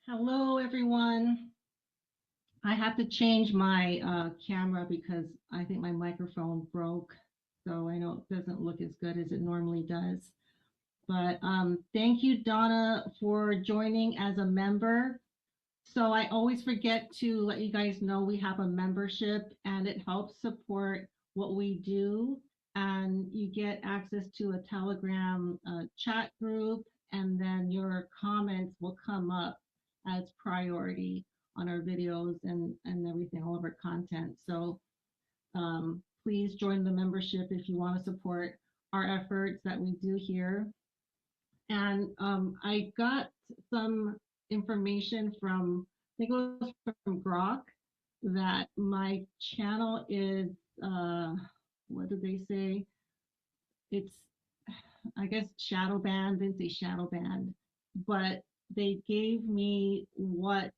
Hello, everyone. I have to change my camera because I think my microphone broke. So I know it doesn't look as good as it normally does. But thank you, Donna, for joining as a member. So I always forget to let you guys know we have a membership and it helps support what we do. And you get access to a Telegram chat group, and then your comments will come up as priority on our videos and everything, all of our content. So please join the membership if you want to support our efforts that we do here. And I got some information from, I think it was from Grok, that my channel is, what did they say? It's, I guess, shadow banned. Didn't say shadow banned, but they gave me what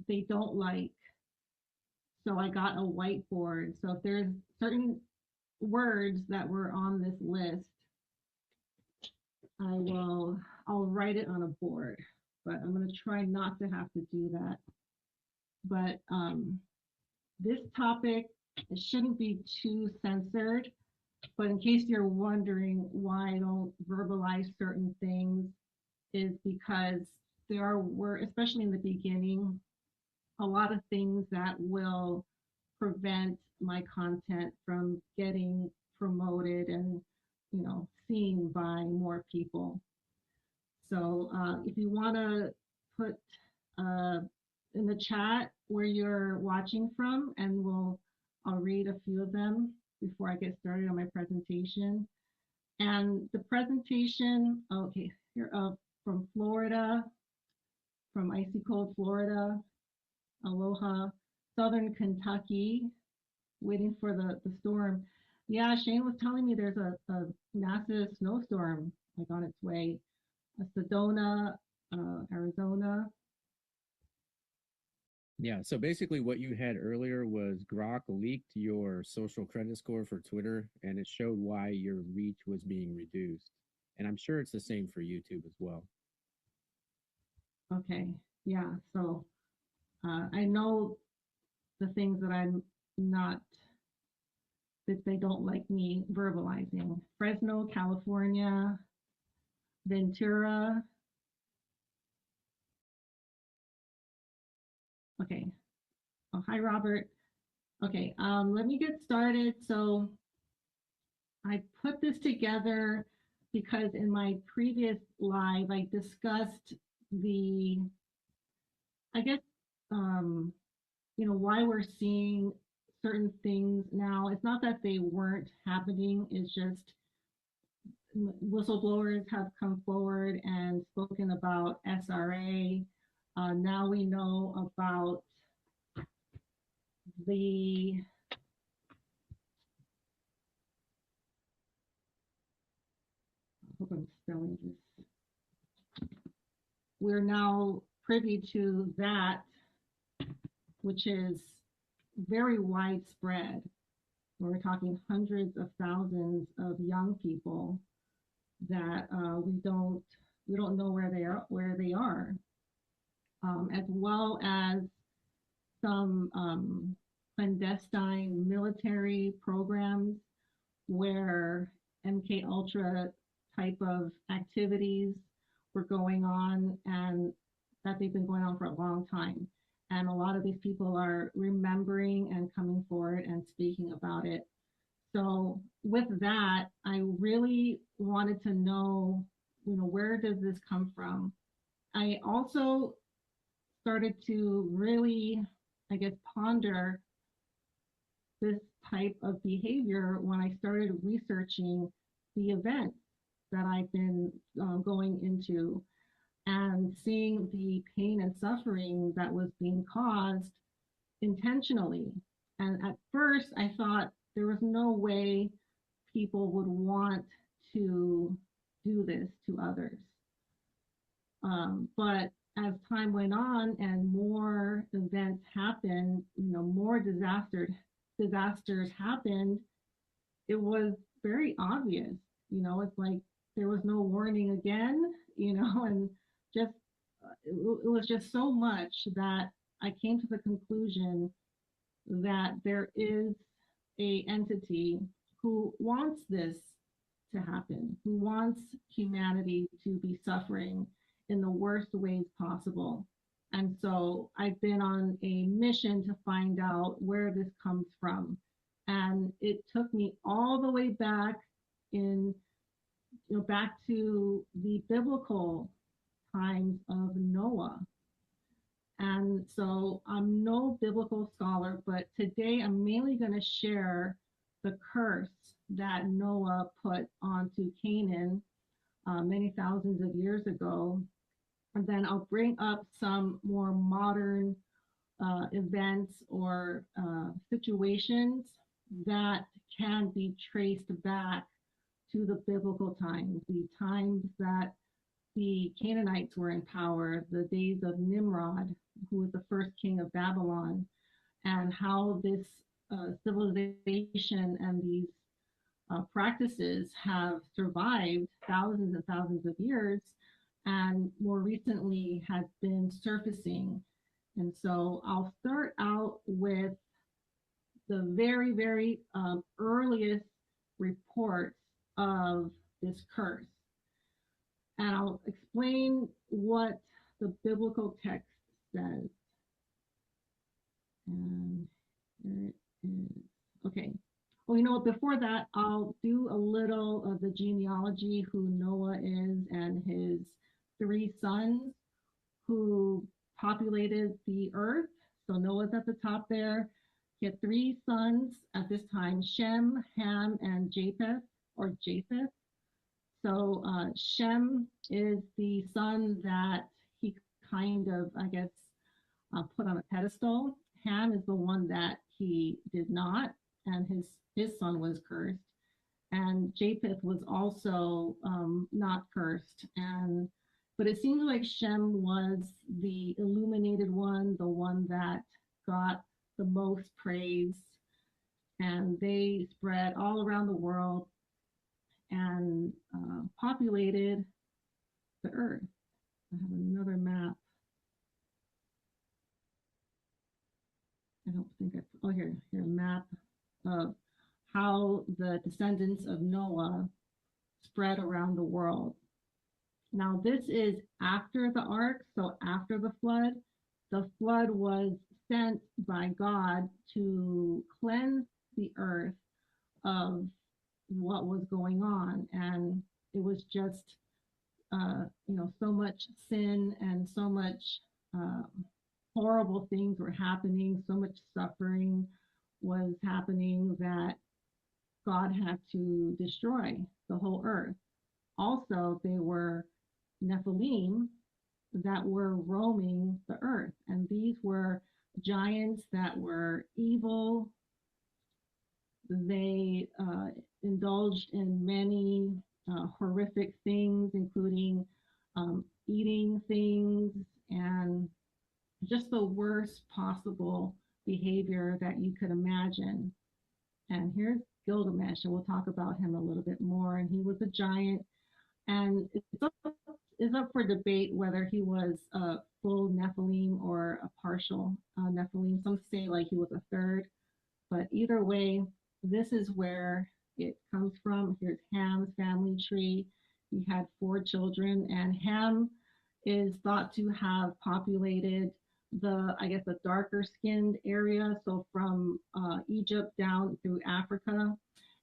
they don't like. So I got a whiteboard. So if there's certain words that were on this list, I will, I'll write it on a board, but I'm going to try not to have to do that. But this topic, it shouldn't be too censored, but in case you're wondering why I don't verbalize certain things, is because there were, especially in the beginning, a lot of things that will prevent my content from getting promoted and, seen by more people. So if you want to put uh, in the chat where you're watching from, and I'll read a few of them before I get started on my presentation. And the presentation, okay, here from Florida, from icy cold Florida, aloha, southern Kentucky, waiting for the storm. Yeah, Shane was telling me there's a massive snowstorm like on its way. Sedona, Arizona. Yeah, so basically what you had earlier was Grok leaked your social credit score for Twitter and it showed why your reach was being reduced. And I'm sure it's the same for YouTube as well. Okay, yeah. So I know the things that I'm not, that they don't like me verbalizing. Fresno, California, Ventura. Okay. Oh, hi, Robert. Okay, let me get started. So I put this together because in my previous live, I discussed the, I guess, um, why we're seeing certain things now. It's not that they weren't happening, it's just whistleblowers have come forward and spoken about SRA. Now we know about the, I hope I'm spelling this. We're now privy to that, which is very widespread. We're talking hundreds of thousands of young people that we don't know where they are, as well as some clandestine military programs where MK Ultra type of activities were going on, and that they've been going on for a long time. And a lot of these people are remembering and coming forward and speaking about it. So with that, I really wanted to know, where does this come from? I also started to really, I guess, ponder this type of behavior when I started researching the events that I've been going into and seeing the pain and suffering that was being caused intentionally. And at first, I thought there was no way people would want to do this to others. But as time went on and more events happened, more disasters happened, it was very obvious. It's like there was no warning again, and just it was just so much that I came to the conclusion that there is a entity who wants this to happen, who wants humanity to be suffering in the worst ways possible. And so I've been on a mission to find out where this comes from. And it took me all the way back in, back to the biblical times of Noah. And so I'm no biblical scholar, but today I'm mainly going to share the curse that Noah put onto Canaan many thousands of years ago. And then I'll bring up some more modern events or situations that can be traced back to the biblical times, the times that the Canaanites were in power, the days of Nimrod, who was the first king of Babylon, and how this civilization and these practices have survived thousands and thousands of years, and more recently has been surfacing. And so I'll start out with the very, very earliest reports of this curse. And I'll explain what the biblical text says. And here it is. Okay. Well, before that, I'll do a little of the genealogy, who Noah is, and his three sons who populated the earth. So Noah's at the top there. He had three sons at this time: Shem, Ham, and Japheth, or Japheth. So Shem is the son that he kind of, I guess, put on a pedestal. Ham is the one that he did not, and his son was cursed. And Japheth was also not cursed. But it seems like Shem was the illuminated one, the one that got the most praise. And they spread all around the world and populated the earth. I have another map. I don't think here, a map of how the descendants of Noah spread around the world. Now, this is after the ark, so after the flood. The flood was sent by God to cleanse the earth of what was going on. And it was just, so much sin and so much horrible things were happening, so much suffering was happening that God had to destroy the whole earth. Also, they were Nephilim that were roaming the earth, and these were giants that were evil. They indulged in many horrific things, including eating things and just the worst possible behavior that you could imagine. And here's Gilgamesh, and we'll talk about him a little bit more. And he was a giant, and it's up for debate whether he was a full Nephilim or a partial Nephilim. Some say like he was a third, but either way, this is where it comes from. Here's Ham's family tree. He had 4 children, and Ham is thought to have populated the darker skinned area, so from Egypt down through Africa.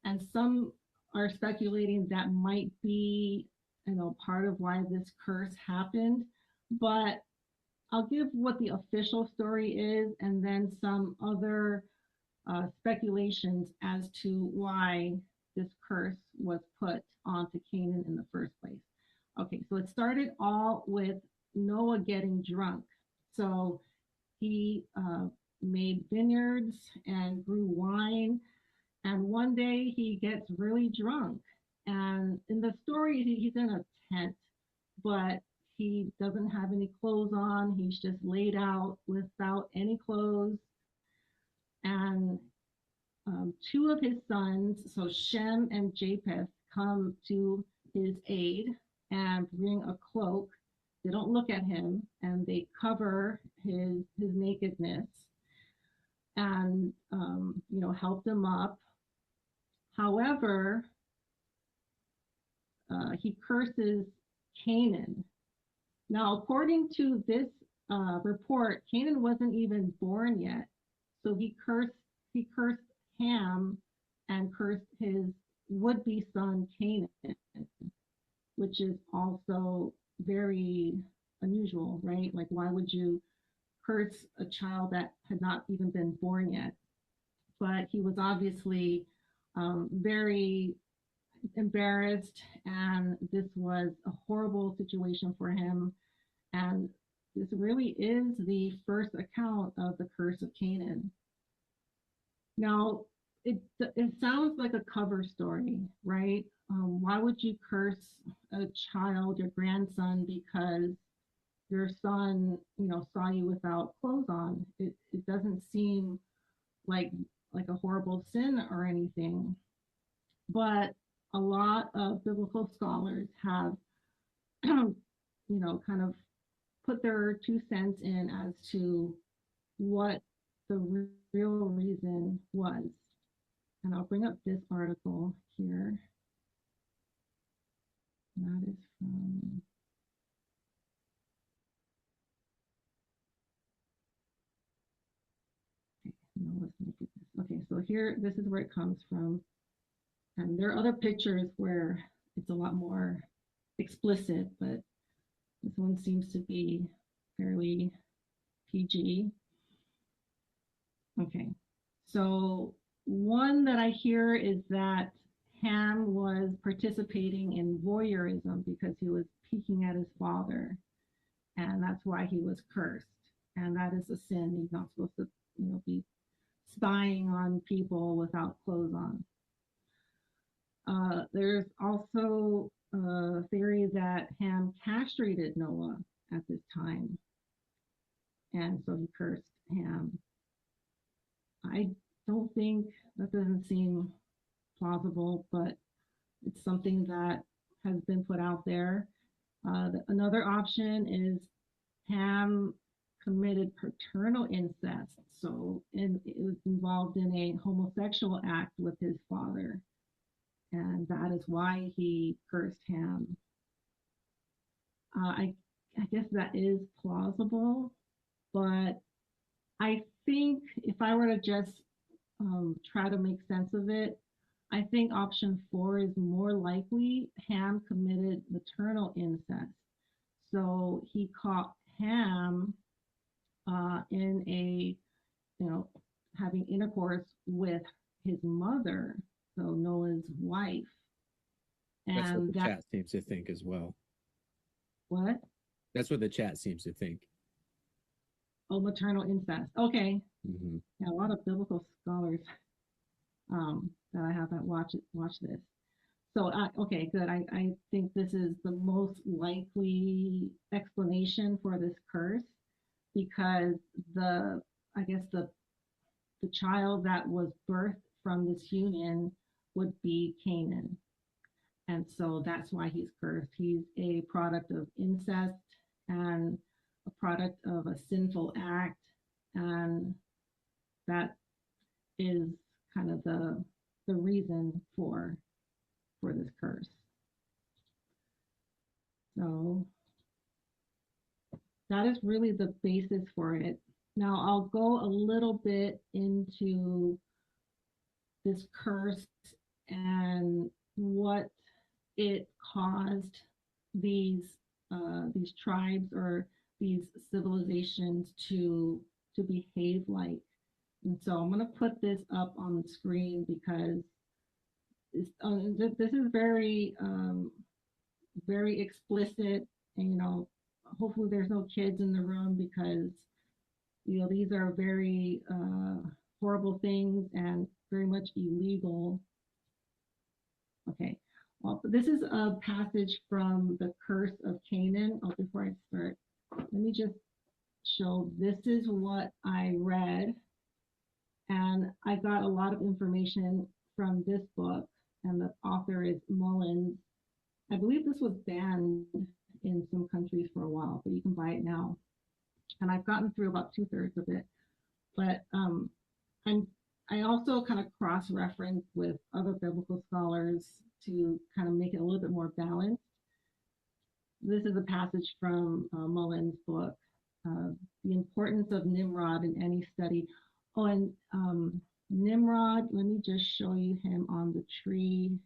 And some are speculating that might be, part of why this curse happened. But I'll give what the official story is, and then some other speculations as to why this curse was put onto Canaan in the first place. Okay, so it started all with Noah getting drunk. So he made vineyards and grew wine. And one day he gets really drunk. And in the story, he's in a tent, but he doesn't have any clothes on. He's just laid out without any clothes. And 2 of his sons, so Shem and Japheth, come to his aid and bring a cloak they don't look at him, and they cover his nakedness, and help him up. However, he curses Canaan. Now, according to this report, Canaan wasn't even born yet, so he cursed Ham and cursed his would-be son Canaan, which is also very unusual, right? Like, why would you curse a child that had not even been born yet? But he was obviously very embarrassed, and this was a horrible situation for him. And this really is the first account of the curse of Canaan. Now, it sounds like a cover story, right? Why would you curse a child, your grandson, because your son, saw you without clothes on? It doesn't seem like like a horrible sin or anything. But a lot of biblical scholars have, kind of put their 2 cents in as to what the real reason was. And I'll bring up this article here. That is from, okay, no, let's make it this. Okay, so here, this is where it comes from. And there are other pictures where it's a lot more explicit, but this one seems to be fairly PG. Okay, so one that I hear is that Ham was participating in voyeurism because he was peeking at his father, and that's why he was cursed. And that is a sin. He's not supposed to, be spying on people without clothes on. There's also a theory that Ham castrated Noah at this time, and so he cursed Ham. I don't think that doesn't seem plausible, but it's something that has been put out there. Another option is Ham committed paternal incest, so it was involved in a homosexual act with his father, and that is why he cursed Ham. I guess that is plausible, but I think if I were to just try to make sense of it, I think option 4 is more likely. Ham committed maternal incest. So he caught Ham in a, having intercourse with his mother, so Noah's wife. That's what the chat seems to think as well. What? That's what the chat seems to think. Oh, maternal incest. Okay. Mm-hmm. Yeah, a lot of biblical scholars that I have that watch this. So, okay, good. I think this is the most likely explanation for this curse, because I guess the child that was birthed from this union would be Canaan. And so that's why he's cursed. He's a product of incest and a product of a sinful act. And that is kind of the reason for this curse. So that is really the basis for it. Now I'll go a little bit into this curse and what it caused these tribes or these civilizations to behave like. And so I'm going to put this up on the screen because this is very very explicit, and hopefully there's no kids in the room, because these are very horrible things and very much illegal. Okay, well, this is a passage from the Curse of Canaan. Before I start, let me just show, this is what I read, and I got a lot of information from this book, and the author is Mullins. I believe this was banned in some countries for a while, but you can buy it now. And I've gotten through about 2/3 of it. But I'm I also kind of cross-reference with other biblical scholars to kind of make it a little bit more balanced. This is a passage from Mullen's book, uh, The Importance of Nimrod in Any Study. Oh, and Nimrod, let me just show you him on the tree.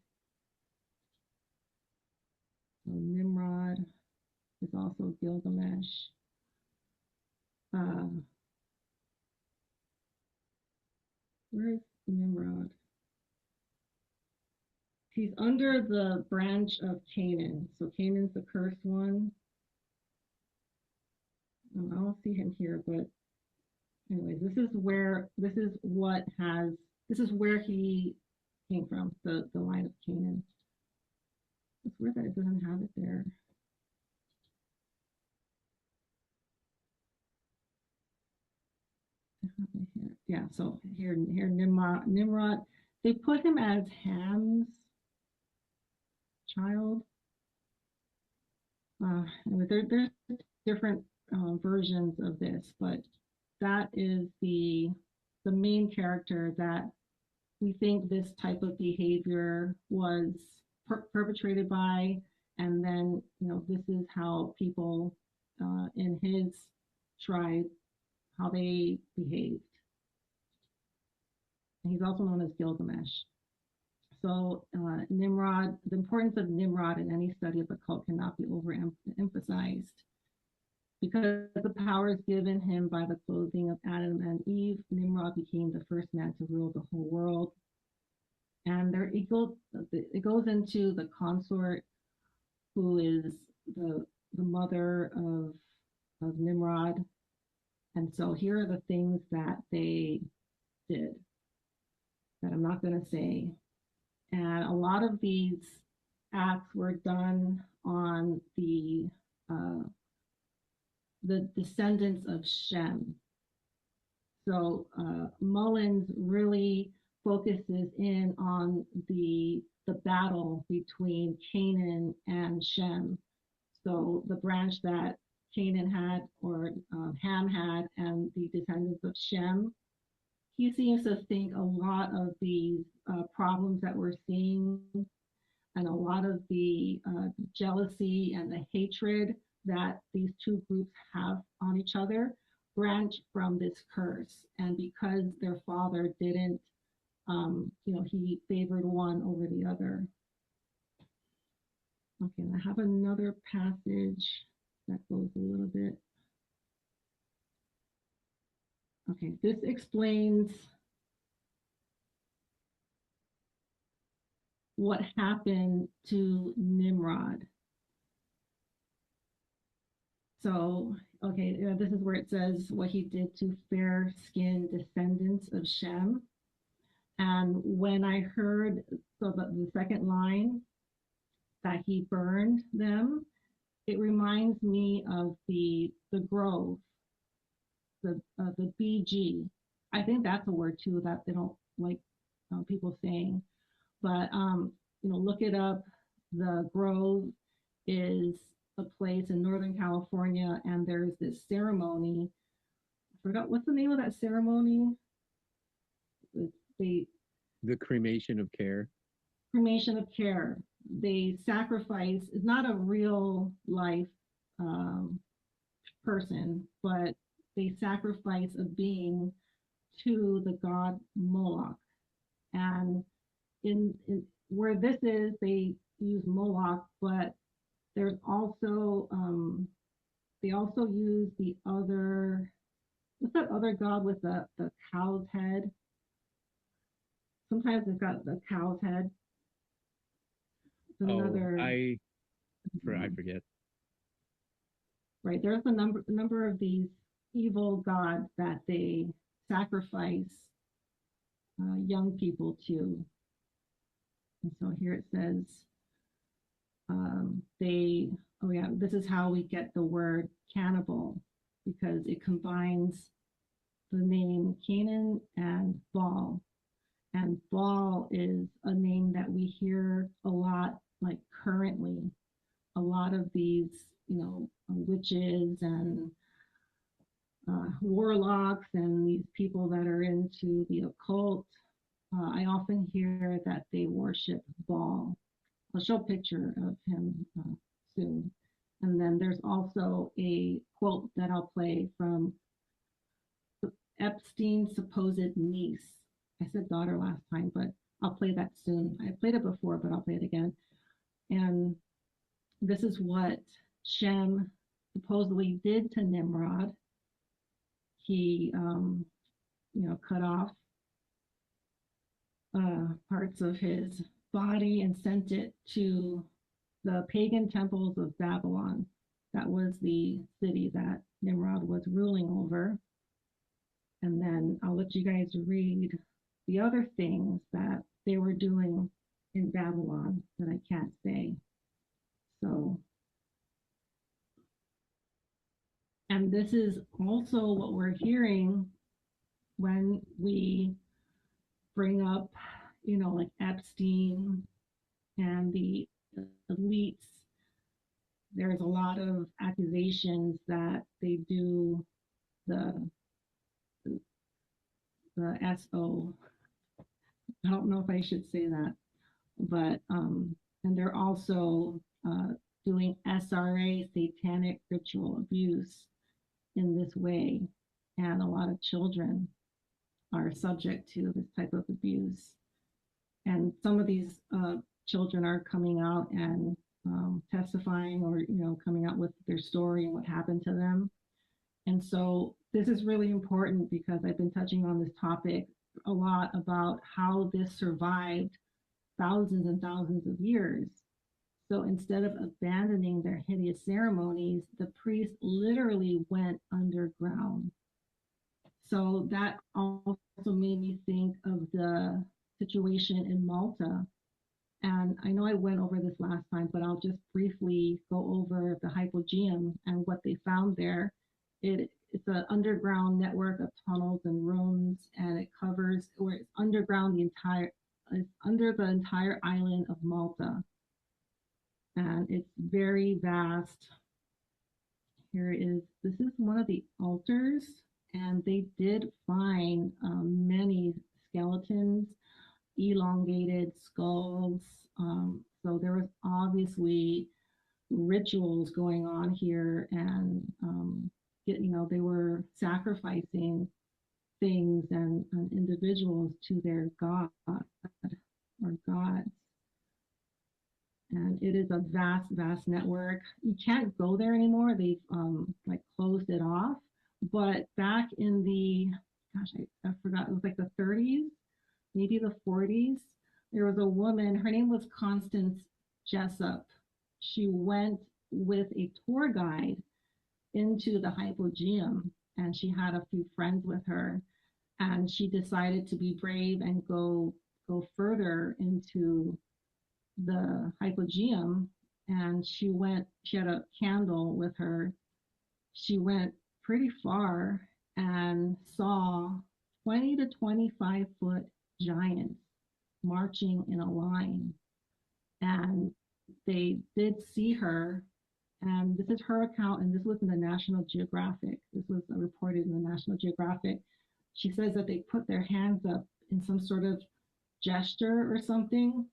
So Nimrod is also Gilgamesh. Uh, where is Nimrod? He's under the branch of Canaan. So Canaan's the cursed one. I don't see him here, but anyways, this is where he came from, the line of Canaan. It's weird that it doesn't have it there. Yeah, so here Nimrod, they put him as Ham's child. There's different versions of this, but that is the main character that we think this type of behavior was perpetrated by, and then this is how people in his tribe, how they behaved. And he's also known as Gilgamesh. So Nimrod, the importance of Nimrod in any study of occult cannot be overemphasized. Because the powers given him by the clothing of Adam and Eve, Nimrod became the first man to rule the whole world. And it goes into the consort, who is the mother of Nimrod. And so here are the things that they did that I'm not going to say. And a lot of these acts were done on the descendants of Shem. So Mullins really focuses in on the battle between Canaan and Shem. So the branch that Canaan had, or Ham had, and the descendants of Shem. He seems to think a lot of these problems that we're seeing, and a lot of the jealousy and the hatred that these two groups have on each other branch from this curse. And because their father didn't, he favored one over the other. Okay, I have another passage that goes a little bit. Okay, this explains what happened to Nimrod. So, okay, this is where it says what he did to fair-skinned descendants of Shem. And when I heard the second line, that he burned them, it reminds me of the grove, the BG. I think that's a word too that they don't like people saying, but look it up. The Grove is a place in Northern California, and there's this ceremony. I forgot what's the name of that ceremony. The cremation of care. Cremation of care. They sacrifice. It's not a real life person, but they sacrifice a being to the god Moloch. And in where this is, they use Moloch, but there's also they also use the other, what's that other god with the cow's head? Sometimes it's got the cow's head. Another, I forget. Right, there's a number of these evil gods that they sacrifice young people to. And so here it says, this is how we get the word cannibal, because it combines the name Canaan and Baal. And Baal is a name that we hear a lot, like currently. A lot of these witches and warlocks and these people that are into the occult. I often hear that they worship Baal. I'll show a picture of him soon. And then there's also a quote that I'll play from Epstein's supposed niece. I said daughter last time, but I'll play that soon. I played it before, but I'll play it again. And this is what Shem supposedly did to Nimrod. He, cut off parts of his body and sent it to the pagan temples of Babylon. That was the city that Nimrod was ruling over. And then I'll let you guys read the other things that they were doing in Babylon that I can't say. So, and this is also what we're hearing when we bring up, like Epstein and the elites. There's a lot of accusations that they do the SO. I don't know if I should say that, but and they're also doing SRA, satanic ritual abuse, in this way, and a lot of children are subject to this type of abuse. And some of these children are coming out and testifying, or coming out with their story and what happened to them. And so this is really important because I've been touching on this topic a lot about how this survived thousands and thousands of years. So instead of abandoning their hideous ceremonies, the priests literally went underground. So that also made me think of the situation in Malta. And I know I went over this last time, but I'll just briefly go over the hypogeum and what they found there. It's an underground network of tunnels and rooms, and it covers, or it's underground it's under the entire island of Malta. And it's very vast. This is one of the altars, and they did find many skeletons, elongated skulls. So there was obviously rituals going on here, and they were sacrificing things and individuals to their god or gods. And it is a vast, vast network. You can't go there anymore. They've closed it off. But back in the, I forgot, it was like the 30s, maybe the 40s, there was a woman, her name was Constance Jessup. She went with a tour guide into the hypogeum, and she had a few friends with her, and she decided to be brave and go further into the hypogeum. And she had a candle with her. She went pretty far and saw 20 to 25 foot giants marching in a line. And they did see her, and this is her account, and this was in the National Geographic. This was reported in the National Geographic. She says that they put their hands up in some sort of gesture or something.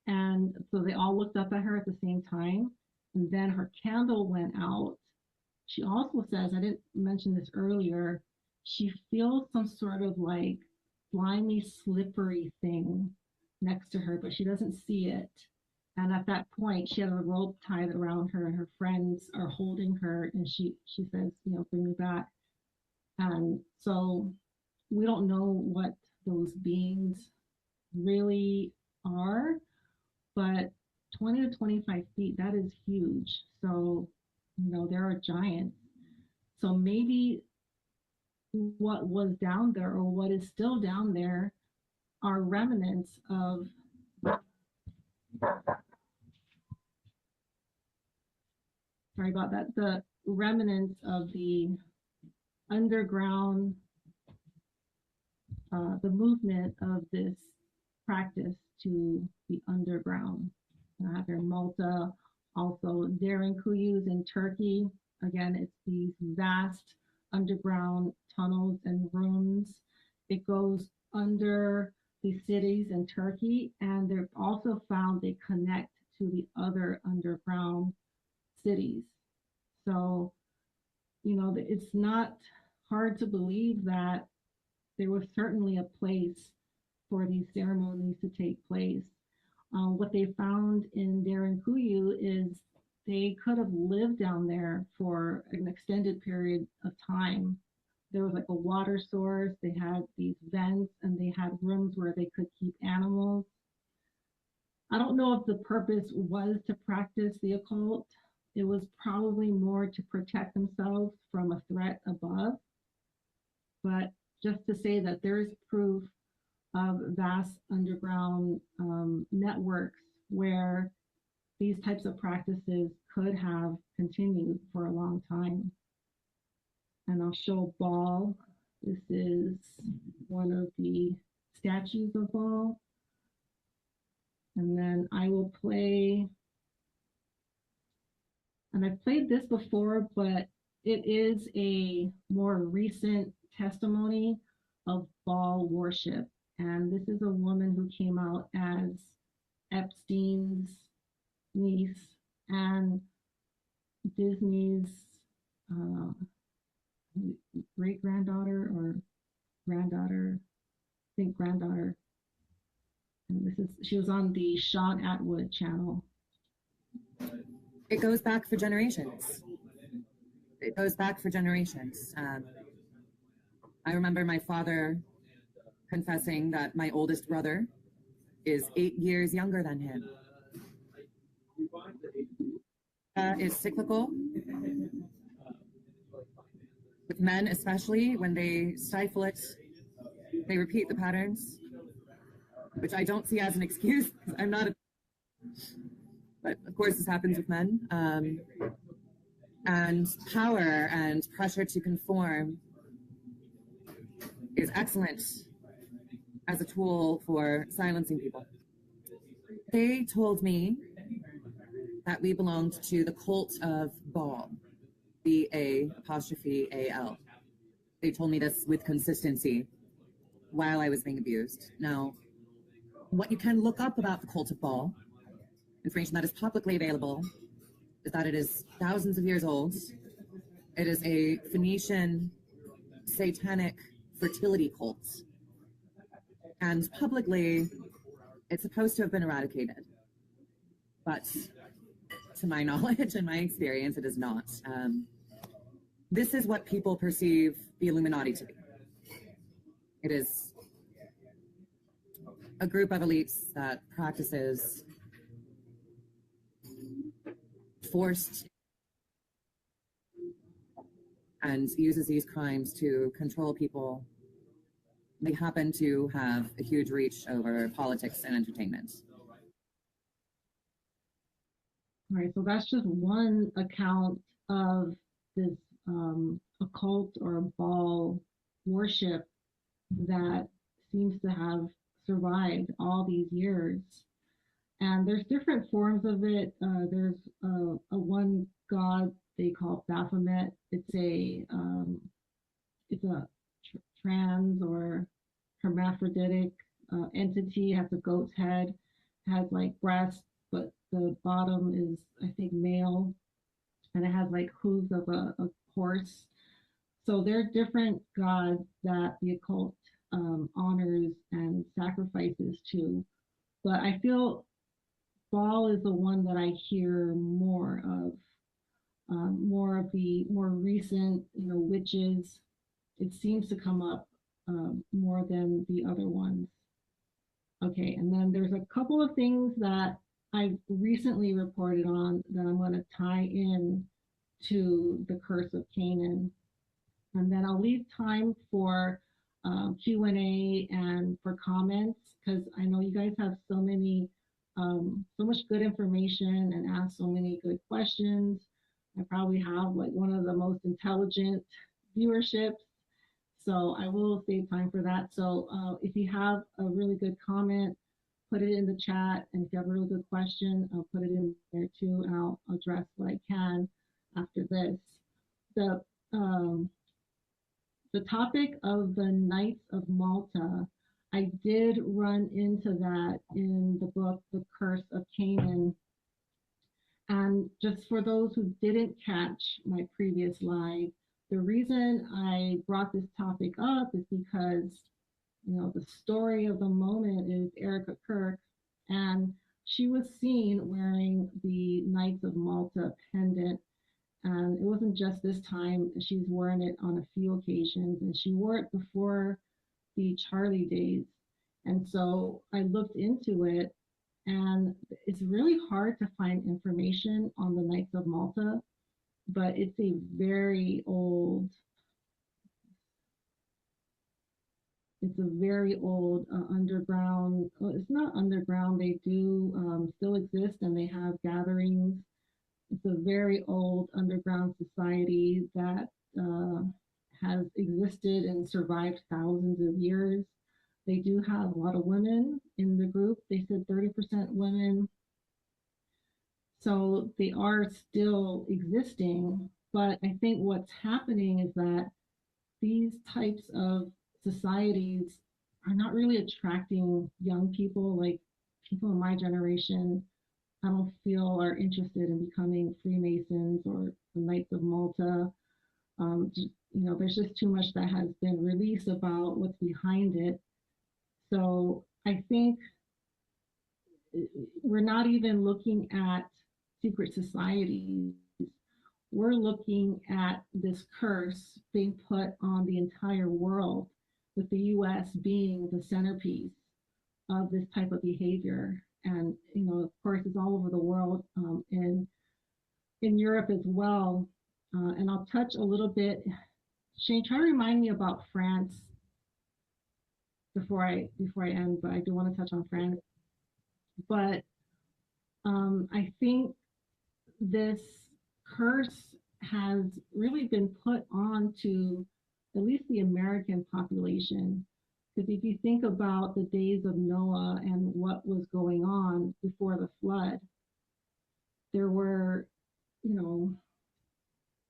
And so they all looked up at her at the same time. And then her candle went out. She also says, I didn't mention this earlier, she feels some sort of like slimy, slippery thing next to her, but she doesn't see it. And at that point, she had a rope tied around her, and her friends are holding her. And she says, bring me back. And so we don't know what those beings really are, but 20 to 25 feet, that is huge. So, there are giants. So maybe what was down there, or what is still down there, are remnants of sorry about that, the remnants of the underground, the movement of this practice to the underground. I have here Malta, Also, Derin Kuyu's in Turkey. Again, it's these vast underground tunnels and rooms. It goes under the cities in Turkey, and they've also found they connect to the other underground cities. So, it's not hard to believe that there was certainly a place for these ceremonies to take place. What they found in Derinkuyu is they could have lived down there for an extended period of time. There was like a water source, they had these vents, and they had rooms where they could keep animals. I don't know if the purpose was to practice the occult. It was probably more to protect themselves from a threat above. But just to say that there is proof of vast underground networks where these types of practices could have continued for a long time. And I'll show Baal. This is one of the statues of Baal. And then I will play, and I've played this before, but it is a more recent testimony of Baal worship. And this is a woman who came out as Epstein's niece and Disney's uh, great granddaughter or granddaughter, I think granddaughter. And she was on the Sean Atwood channel. It goes back for generations. It goes back for generations. I remember my father confessing that my oldest brother is 8 years younger than him. Is cyclical. With men, especially, when they stifle it, they repeat the patterns, which I don't see as an excuse. I'm not a... But of course, this happens with men. And power and pressure to conform is excellent as a tool for silencing people. They told me that we belonged to the cult of Baal, B-A'-A-L. They told me this with consistency while I was being abused. Now, what you can look up about the cult of Baal, information that is publicly available, is that it is thousands of years old. It is a Phoenician satanic fertility cult. And publicly, it's supposed to have been eradicated. But to my knowledge and my experience, it is not. This is what people perceive the Illuminati to be. It is a group of elites that practices forced and uses these crimes to control people. They happen to have a huge reach over politics and entertainment. All right, so that's just one account of this occult or Baal worship that seems to have survived all these years. And there's different forms of it. There's a one god they call Baphomet. It's a trans or hermaphroditic entity. Has a goat's head, has like breasts, but the bottom is, I think, male, and it has like hooves of a horse. So there are different gods that the occult honors and sacrifices to. But I feel Baal is the one that I hear more of, more of the more recent, witches. It seems to come up more than the other ones. Okay, and then there's a couple of things that I've recently reported on that I'm going to tie in to the curse of Canaan. And then I'll leave time for Q&A and for comments, because I know you guys have so much good information and ask so many good questions. I probably have like one of the most intelligent viewerships. So I will save time for that. So if you have a really good comment, put it in the chat, and if you have a really good question, I'll put it in there too, and I'll address what I can after this. The um, the topic of the Knights of Malta, I did run into that in the book, The Curse of Canaan. And just for those who didn't catch my previous live, the reason I brought this topic up is because, the story of the moment is Erica Kirk, and she was seen wearing the Knights of Malta pendant. And it wasn't just this time, she's worn it on a few occasions, and she wore it before the Charlie days. And so I looked into it, and it's really hard to find information on the Knights of Malta, but it's a very old, underground, well, it's not underground, they do still exist, and they have gatherings. It's a very old underground society that has existed and survived thousands of years. They do have a lot of women in the group. They said 30% women. So they are still existing. But I think what's happening is that these types of societies are not really attracting young people, like people in my generation. I don't feel are interested in becoming Freemasons or the Knights of Malta. There's just too much that has been released about what's behind it. So I think we're not even looking at secret societies. We're looking at this curse being put on the entire world, with the US being the centerpiece of this type of behavior. And, of course, it's all over the world, and in Europe as well. And I'll touch a little bit. Shane, try to remind me about France before I end, but I do want to touch on France. But I think this curse has really been put on to at least the American population. Because if you think about the days of Noah and what was going on before the flood, there were,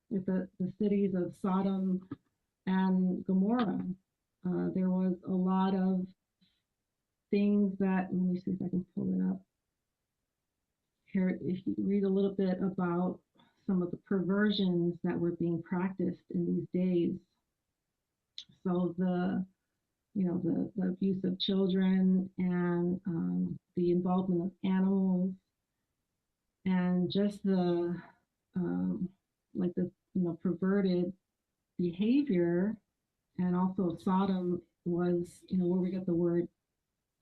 with the cities of Sodom and Gomorrah, there was a lot of things that, let me see if I can pull it up. Here, if you read a little bit about some of the perversions that were being practiced in these days. So the abuse of children, and the involvement of animals, and just the perverted behavior. And also Sodom was, where we get the word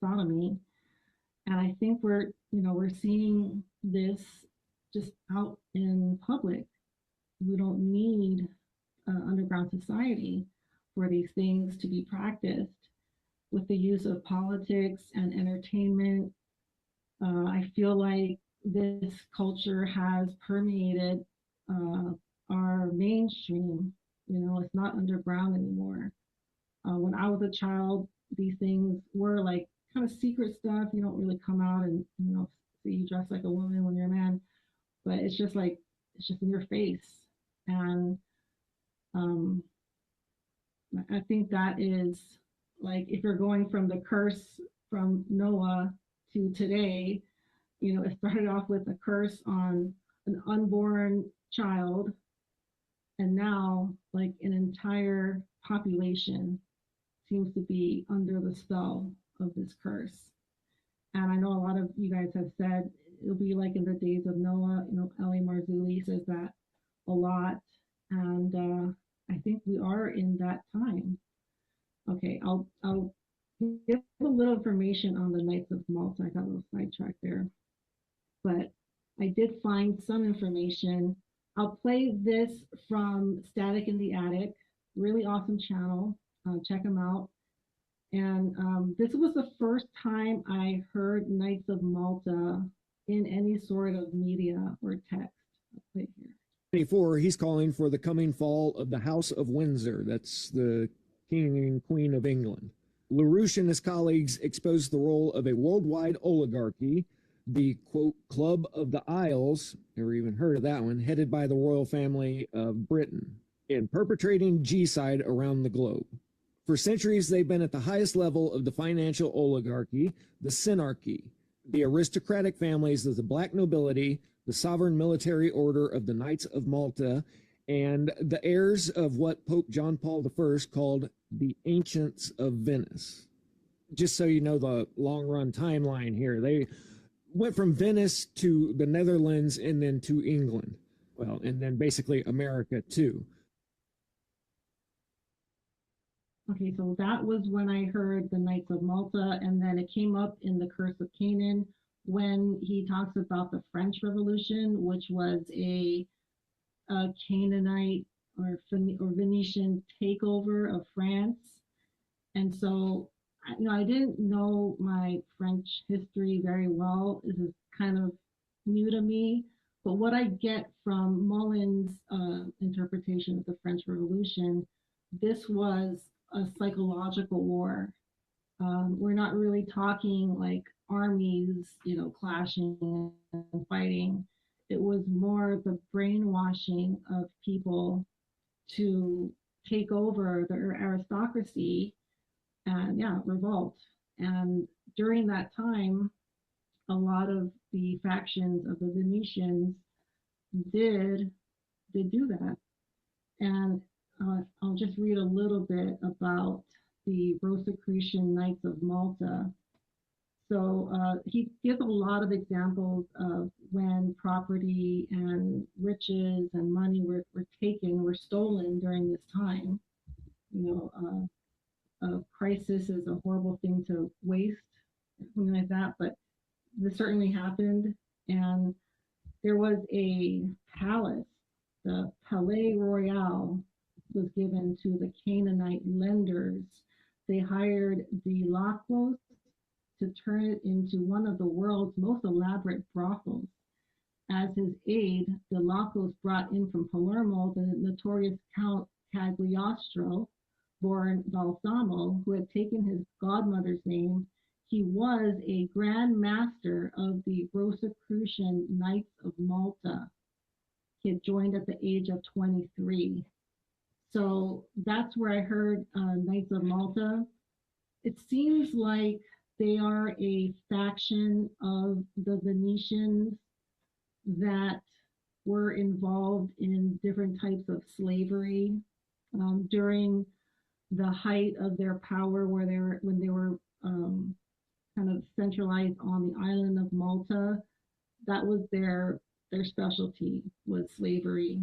sodomy. And I think we're seeing this just out in public. We don't need underground society for these things to be practiced. With the use of politics and entertainment, I feel like this culture has permeated our mainstream. It's not underground anymore. When I was a child, these things were like kind of secret stuff. You don't really come out and see you dress like a woman when you're a man, but it's just in your face. And I think that is, like, if you're going from the curse from Noah to today, it started off with a curse on an unborn child, and now like an entire population seems to be under the spell of this curse. And I know a lot of you guys have said it'll be like in the days of Noah. L.A. Marzulli says that a lot, and I think we are in that time. Okay, I'll give a little information on the Knights of Malta. I got a little sidetracked there, but I did find some information. I'll play this from Static in the Attic, really awesome channel. Check them out. And this was the first time I heard Knights of Malta in any sort of media or text. I'll play it here. 24, he's calling for the coming fall of the House of Windsor. That's the King and Queen of England. LaRouche and his colleagues exposed the role of a worldwide oligarchy, the quote Club of the Isles, never even heard of that one, headed by the royal family of Britain, in perpetrating G-side around the globe. For centuries, they've been at the highest level of the financial oligarchy, the synarchy, the aristocratic families of the black nobility, the sovereign military order of the Knights of Malta, and the heirs of what Pope John Paul I called the Ancients of Venice. Just so you know the long-run timeline here, they went from Venice to the Netherlands and then to England. Well, and then basically America too. Okay, so that was when I heard the Knights of Malta, and then it came up in the Curse of Canaan when he talks about the French Revolution, which was a Canaanite or Venetian takeover of France. And so, I didn't know my French history very well. This is kind of new to me. But what I get from Mullen's interpretation of the French Revolution, this was a psychological war. We're not really talking like armies, clashing and fighting. It was more the brainwashing of people to take over the aristocracy and revolt. And during that time, a lot of the factions of the Venetians did do that. And I'll just read a little bit about the Rosicrucian Knights of Malta. So he gives a lot of examples of when property and riches and money were stolen during this time. A crisis is a horrible thing to waste, something like that, but this certainly happened. And there was a palace, the Palais Royal, was given to the Canaanite lenders. They hired the Laclos to turn it into one of the world's most elaborate brothels. As his aide, the Laclos brought in from Palermo the notorious Count Cagliostro, born Balsamo, who had taken his godmother's name. He was a Grand Master of the Rosicrucian Knights of Malta. He had joined at the age of 23. So that's where I heard Knights of Malta. It seems like they are a faction of the Venetians that were involved in different types of slavery during the height of their power, when they were kind of centralized on the island of Malta. That was their specialty, was slavery.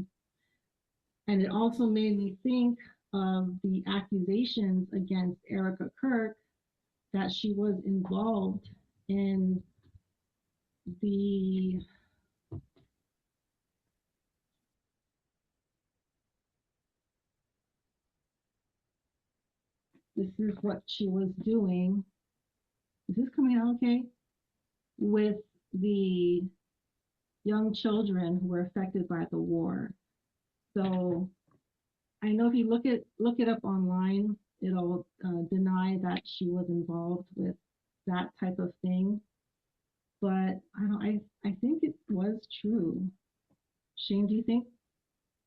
And it also made me think of the accusations against Erica Kirk that she was involved in the this is what she was doing. Is this coming out okay? With the young children who were affected by the war. So I know if you look it up online, it'll deny that she was involved with that type of thing. But I think it was true. Shane, do you think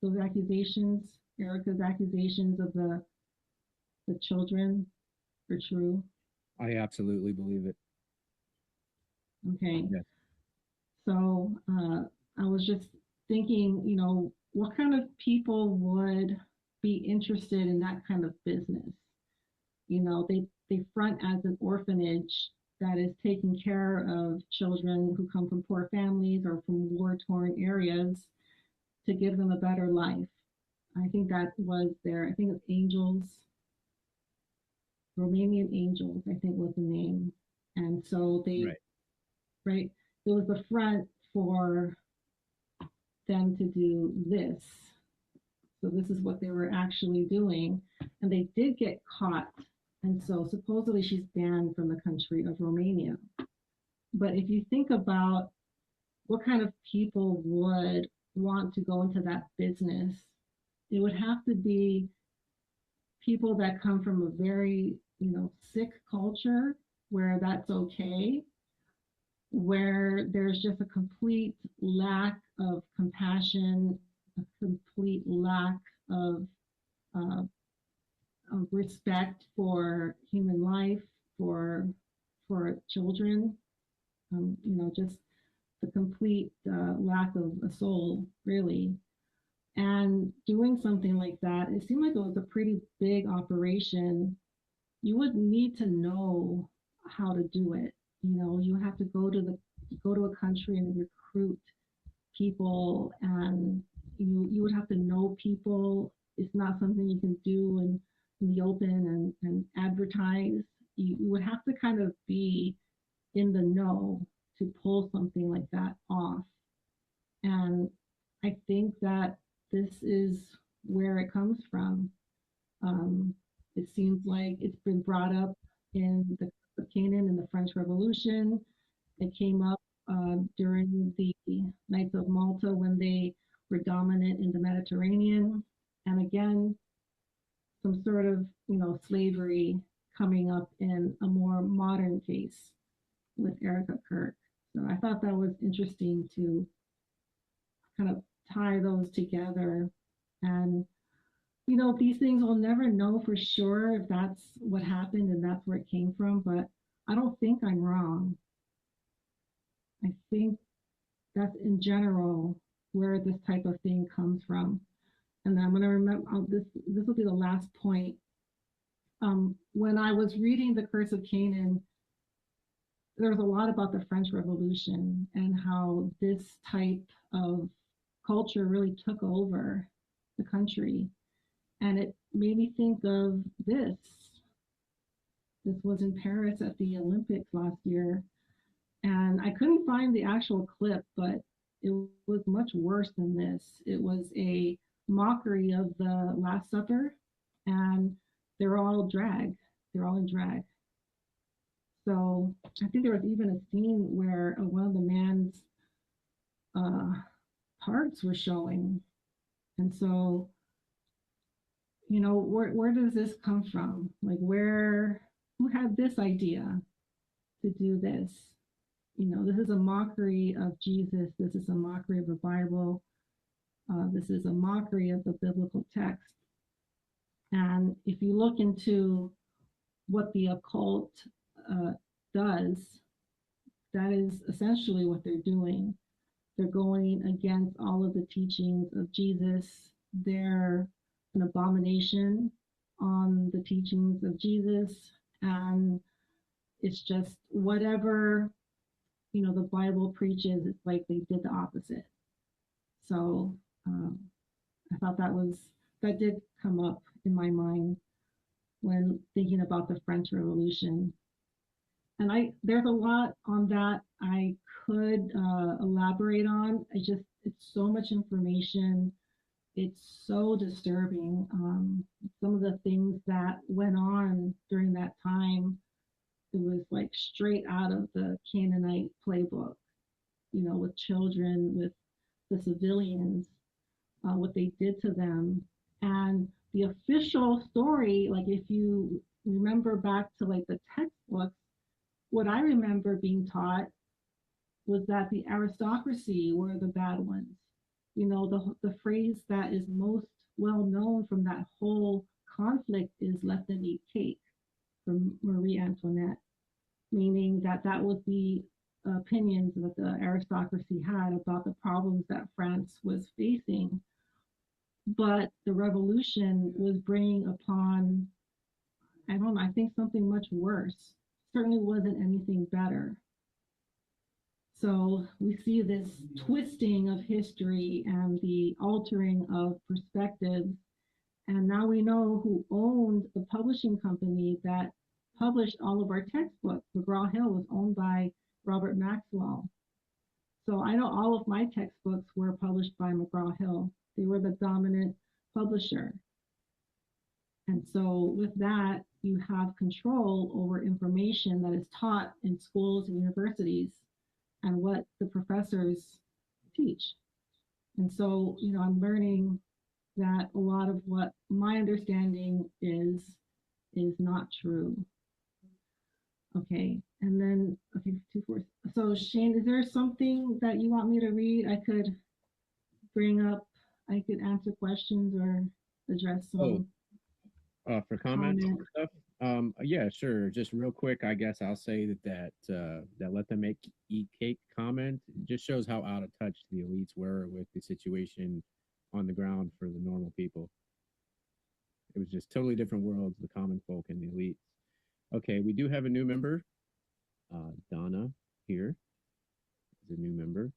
those accusations, Erica's accusations of the children, are true? I absolutely believe it. Okay. Yes. So I was just thinking, what kind of people would be interested in that kind of business? They front as an orphanage that is taking care of children who come from poor families or from war-torn areas to give them a better life. I think that was I think it's Angels, Romanian Angels, I think was the name. And so right, it was the front for them to do this. So this is what they were actually doing. And they did get caught. And so supposedly she's banned from the country of Romania. But if you think about what kind of people would want to go into that business, it would have to be people that come from a very sick culture where that's okay, where there's just a complete lack of compassion, a complete lack of, uh, of respect for human life, for for children, just the complete lack of a soul, really. And doing something like that, it seemed like it was a pretty big operation. You would need to know how to do it. You have to go to a country and recruit people, and you would have to know people. It's not something you can do in the open and advertise. You would have to kind of be in the know to pull something like that off. And I think that this is where it comes from. Um, it seems like it's been brought up in the Canaan in the French Revolution. It came up during the Knights of Malta when they were dominant in the Mediterranean. And again, some sort of, slavery coming up in a more modern case with Erica Kirk. So I thought that was interesting to kind of tie those together. And, these things we'll never know for sure if that's what happened and that's where it came from, but I don't think I'm wrong. I think that's in general where this type of thing comes from. And I'm going to remember this will be the last point. When I was reading The Curse of Canaan, there was a lot about the French Revolution and how this type of culture really took over the country. And it made me think of this. This was in Paris at the Olympics last year. And I couldn't find the actual clip, but it was much worse than this. It was a mockery of the Last Supper, and they're all drag. They're all in drag. So I think there was even a scene where one of the man's parts were showing. And so, where does this come from? Like, who had this idea to do this? This is a mockery of Jesus. This is a mockery of the Bible. This is a mockery of the biblical text. And if you look into what the occult does, that is essentially what they're doing. They're going against all of the teachings of Jesus. They're an abomination on the teachings of Jesus. And it's just whatever, the Bible preaches, it's like they did the opposite. So I thought that did come up in my mind when thinking about the French Revolution. And there's a lot on that I could elaborate on. It's so much information. It's so disturbing. Some of the things that went on during that time, it was like straight out of the Canaanite playbook, with children, with the civilians, what they did to them. And the official story, like if you remember back to like the textbooks, what I remember being taught was that the aristocracy were the bad ones. The phrase that is most well known from that whole conflict is "let them eat cake" from Marie Antoinette, meaning that was the opinions that the aristocracy had about the problems that France was facing. But the revolution was bringing upon, I don't know, I think something much worse. Certainly wasn't anything better. So we see this twisting of history and the altering of perspectives. And now we know who owned the publishing company that published all of our textbooks. McGraw-Hill was owned by Robert Maxwell. So I know all of my textbooks were published by McGraw-Hill. They were the dominant publisher. And so with that, you have control over information that is taught in schools and universities and what the professors teach. And so, I'm learning that a lot of what my understanding is is not true. Okay, and then, okay, 2, 4. So Shane, is there something that you want me to read? I could bring up, I could answer questions or address some For comments and stuff. Yeah, sure. Just real quick, I guess I'll say that let them make eat cake comment just shows how out of touch the elites were with the situation on the ground for the normal people. It was just totally different worlds, the common folk and the elites. Okay, we do have a new member. Donna here is a new member.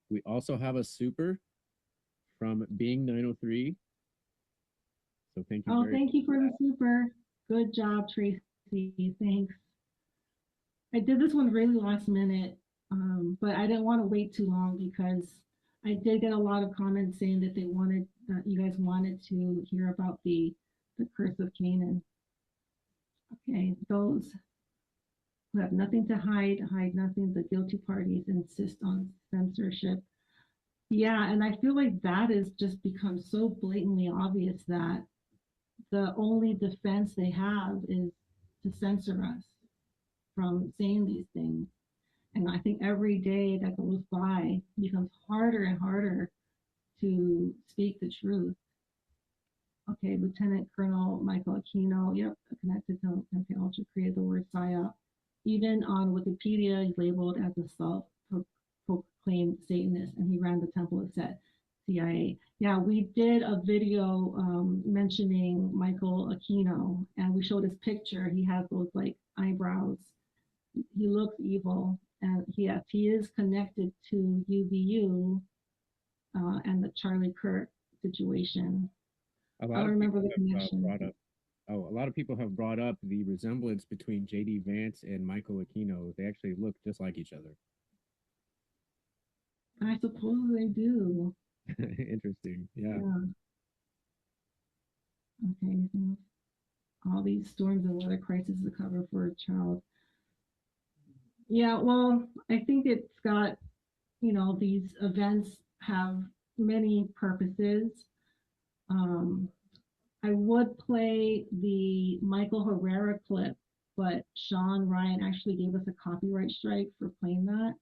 We also have a super from Being 903. So thank you. Oh, thank you for the super. Good job, Tracy. Thanks. I did this one really last minute, but I didn't want to wait too long because I did get a lot of comments saying that you guys wanted to hear about the curse of Canaan. Okay, those who have nothing to hide nothing. The guilty parties insist on censorship. Yeah, and I feel like that has just become so blatantly obvious that the only defense they have is to censor us from saying these things. And I think every day that goes by becomes harder and harder to speak the truth. Okay, Lieutenant Colonel Michael Aquino, yep, connected to MK Ultra, created the word PSYOP. Even on Wikipedia, he's labeled as a self-proclaimed Satanist, and he ran the Temple of Set, CIA. Yeah, we did a video mentioning Michael Aquino, and we showed his picture. He has those like eyebrows. He looks evil, and he is connected to UVU and the Charlie Kirk situation. I don't remember the connection. A lot of people have brought up the resemblance between J.D. Vance and Michael Aquino. They actually look just like each other. I suppose they do. Interesting. Yeah. Okay, anything else? All these storms and weather crisis is a cover for a child. Yeah, well, I think it's got, these events have many purposes. I would play the Michael Herrera clip, but Sean Ryan actually gave us a copyright strike for playing that.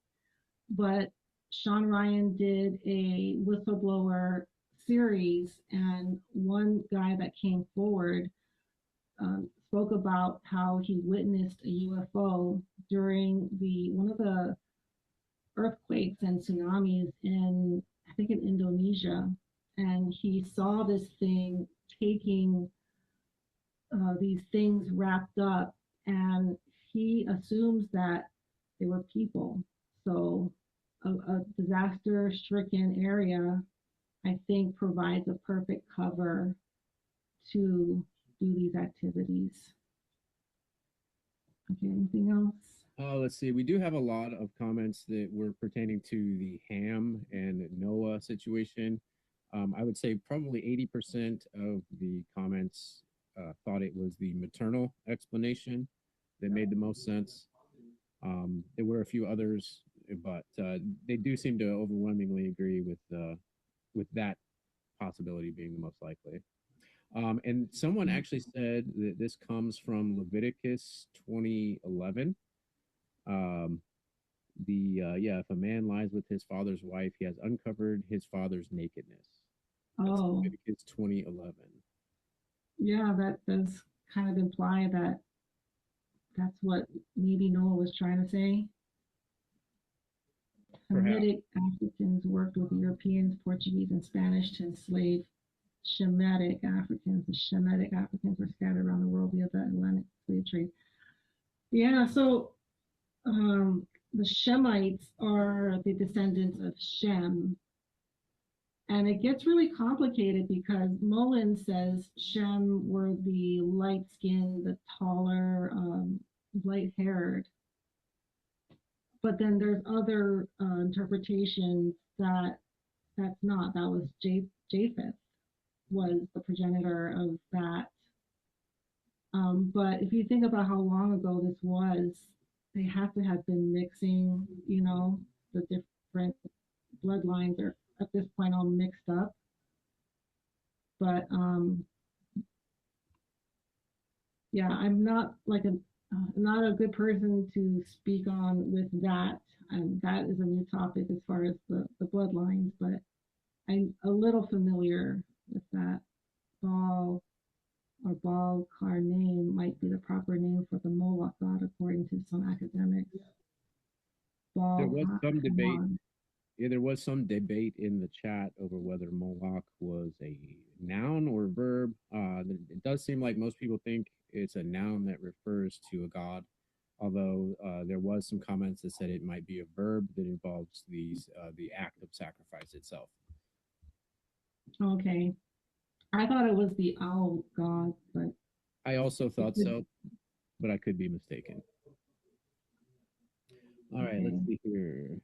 But Sean Ryan did a whistleblower series, and one guy that came forward spoke about how he witnessed a UFO during one of the earthquakes and tsunamis I think in Indonesia, and he saw this thing taking these things wrapped up, and he assumes that they were people. So a disaster-stricken area, I think, provides a perfect cover to do these activities. Okay, anything else? Let's see. We do have a lot of comments that were pertaining to the Ham and Noah situation. I would say probably 80% of the comments thought it was the maternal explanation that made the most sense. There were a few others, but they do seem to overwhelmingly agree with that possibility being the most likely. And someone actually said that this comes from Leviticus 20:11. If a man lies with his father's wife, he has uncovered his father's nakedness. That's Leviticus 20:11. Yeah, that does kind of imply that that's what maybe Noah was trying to say. Hamitic Africans worked with Europeans, Portuguese, and Spanish to enslave Shemitic Africans. The Shemitic Africans were scattered around the world via the Atlantic slave trade. Yeah, so the Shemites are the descendants of Shem. And it gets really complicated because Mullen says Shem were the light-skinned, the taller, light-haired. But then there's other interpretations that that's not. That was Japheth was the progenitor of that. But if you think about how long ago this was, they have to have been mixing, the different bloodlines are at this point all mixed up. But yeah, I'm not like not a good person to speak on with that. That is a new topic as far as the bloodlines, but I'm a little familiar with that. Baal or Baal name might be the proper name for the Moloch god, according to some academics. There Baal was some debate. Haman. Yeah, there was some debate in the chat over whether Moloch was a noun or verb. It does seem like most people think it's a noun that refers to a god, although there was some comments that said it might be a verb that involves the act of sacrifice itself. Okay, I thought it was the owl god, but I also it thought could, so, but I could be mistaken. All right, let's okay. see here.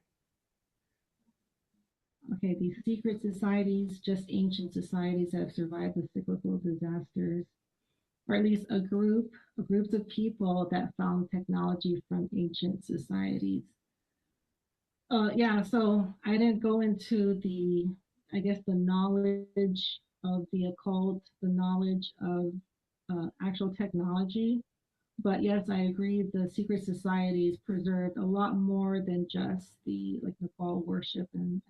Okay, these secret societies, just ancient societies that have survived the cyclical disasters, or at least groups of people that found technology from ancient societies. Yeah, so I didn't go into I guess, the knowledge of the occult, the knowledge of actual technology. But yes, I agree. The secret societies preserved a lot more than just the Baal worship and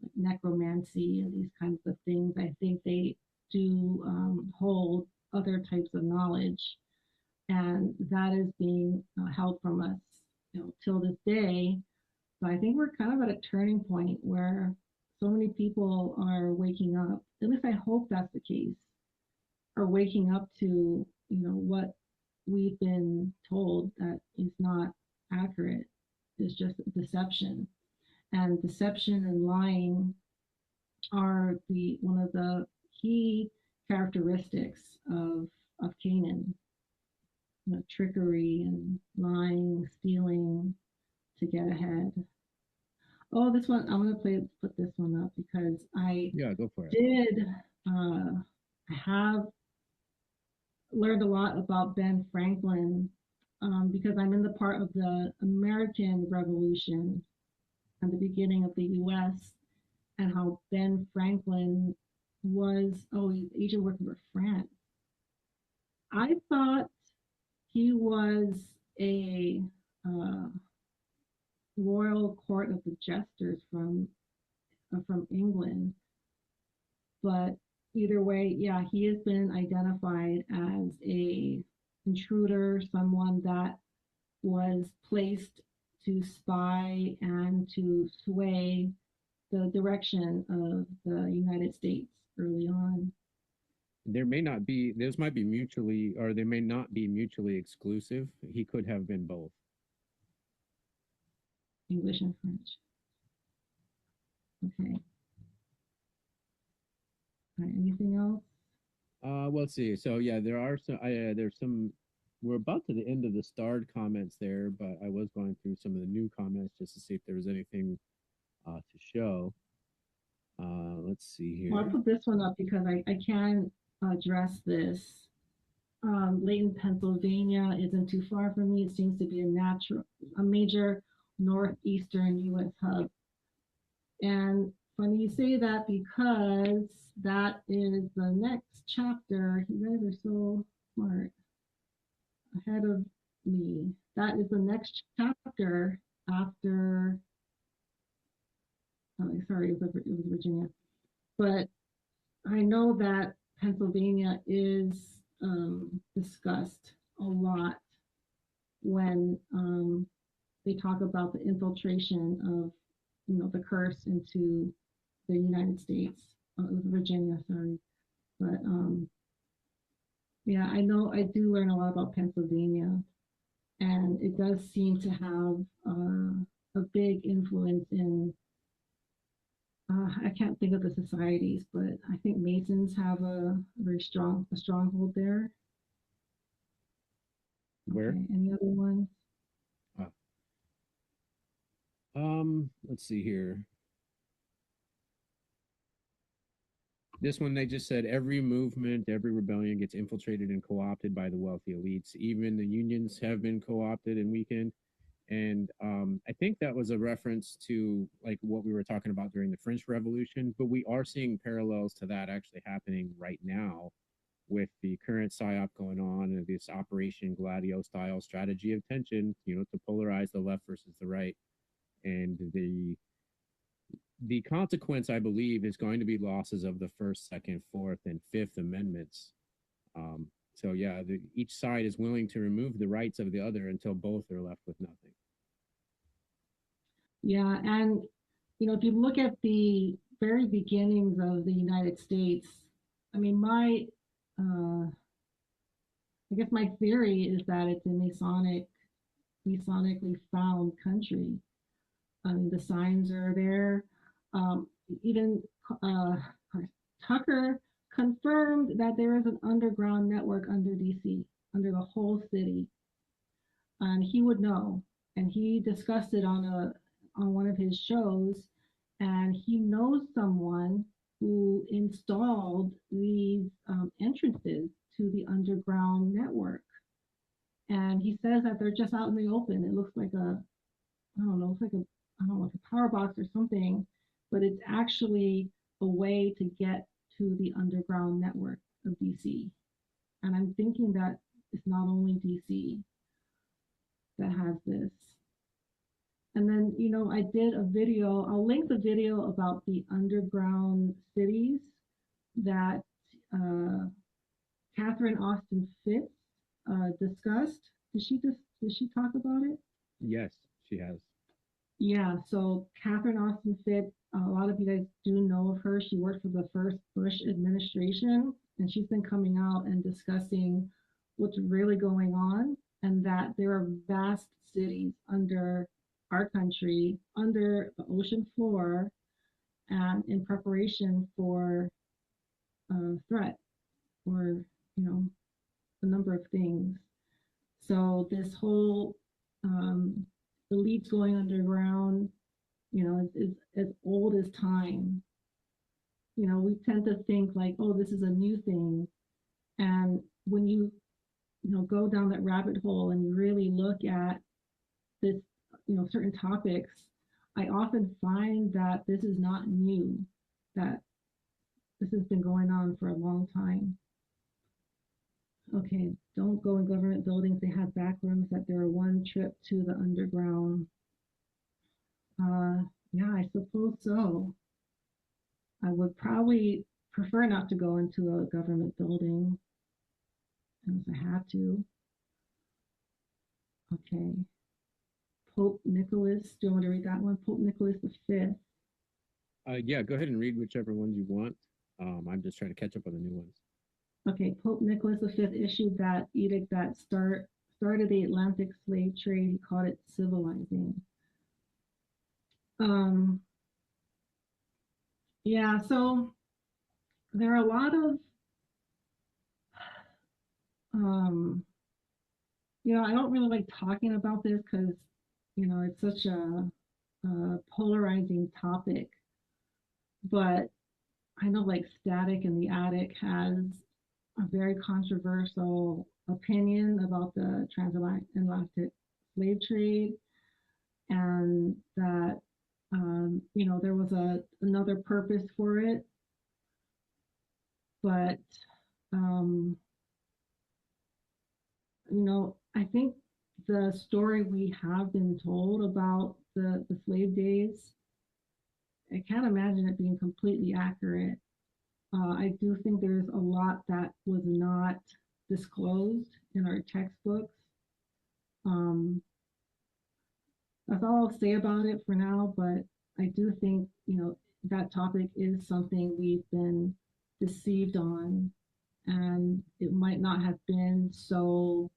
like necromancy and these kinds of things. I think they do hold other types of knowledge, and that is being held from us, till this day. So I think we're kind of at a turning point where so many people are waking up. At least I hope that's the case. Are waking up to what we've been told that is not accurate. Is just deception, and deception and lying are the one of the key characteristics of Canaan. Trickery and lying, stealing to get ahead. Oh, this one I'm gonna put this one up because I Yeah, go for it. did. I have learned a lot about Ben Franklin because I'm in the part of the American Revolution and the beginning of the U.S. and how Ben Franklin was, he's agent working for France. I thought he was a uh, royal court of the jesters from England, but either way, yeah, he has been identified as a intruder, someone that was placed to spy and to sway the direction of the United States early on. There may not be, those might be mutually, or they may not be mutually exclusive. He could have been both. English and French. Okay. All right, anything else? Let's see. So yeah, there are some. There's some. We're about to the end of the starred comments there, but I was going through some of the new comments just to see if there was anything to show. Let's see here. Well, I put this one up because I can address this. Layton, Pennsylvania isn't too far from me. It seems to be a major northeastern U.S. hub. And funny you say that because that is the next chapter. You guys are so smart, ahead of me. That is the next chapter after. Oh, sorry, it was Virginia, but I know that Pennsylvania is discussed a lot when they talk about the infiltration of, the curse into the United States. It was Virginia, sorry, but yeah, I know I do learn a lot about Pennsylvania, and it does seem to have a big influence in. I can't think of the societies, but I think Masons have a very stronghold there. Where? Okay, any other ones? Let's see here. This one, they just said every movement, every rebellion gets infiltrated and co-opted by the wealthy elites. Even the unions have been co-opted and weakened. And I think that was a reference to like what we were talking about during the French Revolution, but we are seeing parallels to that actually happening right now with the current psyop going on and this Operation Gladio style strategy of tension, to polarize the left versus the right. And the consequence, I believe, is going to be losses of the First, Second, Fourth, and Fifth Amendments. So yeah, each side is willing to remove the rights of the other until both are left with nothing. Yeah, and if you look at the very beginnings of the United States, I mean, I guess my theory is that it's a Masonically found country. I mean, the signs are there. Even Tucker confirmed that there is an underground network under DC, under the whole city, and he would know. And he discussed it on one of his shows, and he knows someone who installed these entrances to the underground network. And he says that they're just out in the open. It looks like I don't know, like a power box or something, but it's actually a way to get to the underground network of DC. And I'm thinking that it's not only DC that has this. And then, I did a video, I'll link the video about the underground cities that Catherine Austin Fitts discussed. Did she talk about it? Yes, she has. Yeah, so Catherine Austin Fitts, a lot of you guys do know of her. She worked for the first Bush administration, and she's been coming out and discussing what's really going on, and that there are vast cities under our country, under the ocean floor, and in preparation for a threat or, a number of things. So this whole elites going underground, is as old as time. We tend to think like, oh, this is a new thing. And when you go down that rabbit hole and you really look at this, certain topics, I often find that this is not new, that this has been going on for a long time. Okay, don't go in government buildings. They have back rooms that there are one trip to the underground. Yeah, I suppose so. I would probably prefer not to go into a government building unless I have to. Okay. Pope Nicholas, do you want to read that one? Pope Nicholas V. Yeah, go ahead and read whichever ones you want. I'm just trying to catch up on the new ones. Okay, Pope Nicholas V issued that edict that started the Atlantic slave trade. He called it civilizing. Yeah, so there are a lot of, I don't really like talking about this because, it's such a polarizing topic. But I know like Static in the Attic has a very controversial opinion about the transatlantic slave trade, and that there was another purpose for it, but I think the story we have been told about the slave days, I can't imagine it being completely accurate. I do think there's a lot that was not disclosed in our textbooks. That's all I'll say about it for now, but I do think, that topic is something we've been deceived on, and it might not have been so